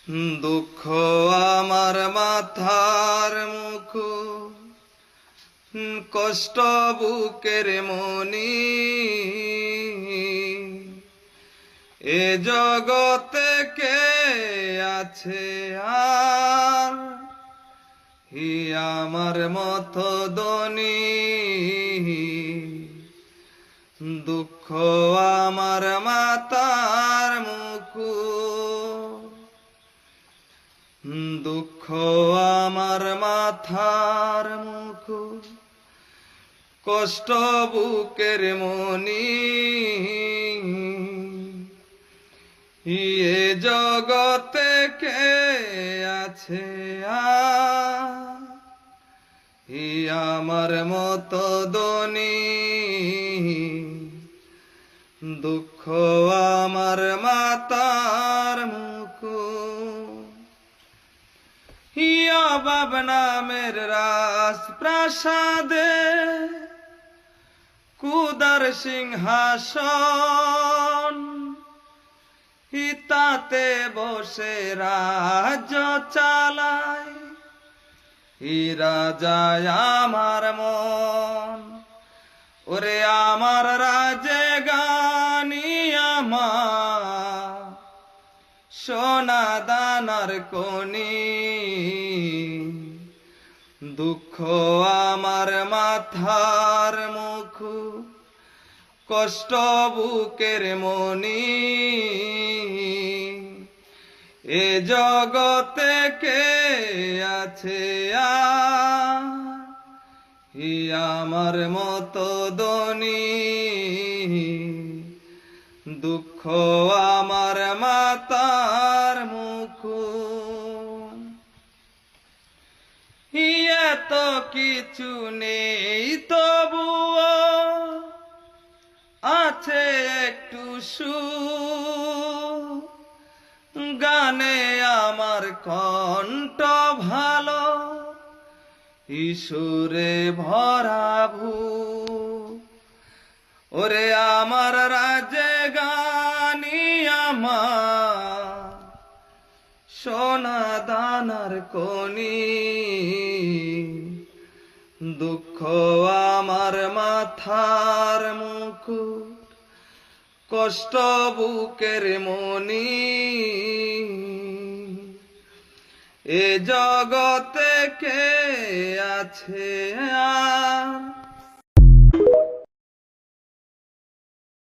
দুঃখ আমার মাথার মুখ, কষ্ট বুকের মনি। এ জগতে কে আছে আর হি আমার মতো ধনী? দুঃখ আমার মাতার মুখ, দুঃখ আমার মাথার মুখ, কষ্ট বুকের মনি। এ জগতে কে আছে ই আমার মতো ধনী? দুঃখ আমার মাতার মুখ। অভাব নামের রাজ প্রাসাদে কুদার সিংহাসন, তাতে বসে রাজ্য চালায় ই রাজায় আমার মন। ওরে আমার রাজে গানি আমার সোনা দানার কনি। দুঃখ আমার মাথার মুখ, কষ্ট বুকের মনি। এ জগতে কে আছে ই আমার মতো ধনী? দুঃখ আমার মাতার মুখ। এত কিছু নেই তবুও আছে একটু সুখ, গানে আমার কণ্ঠ ভালো, ঈশ্বরে ভরা ভূ। ওরে আমার রাজে গানি আমার সোনা দানার কনি। দুঃখ আমার মাথার মুখ, কষ্ট বুকের মনি। এ জগতে কে আছে আর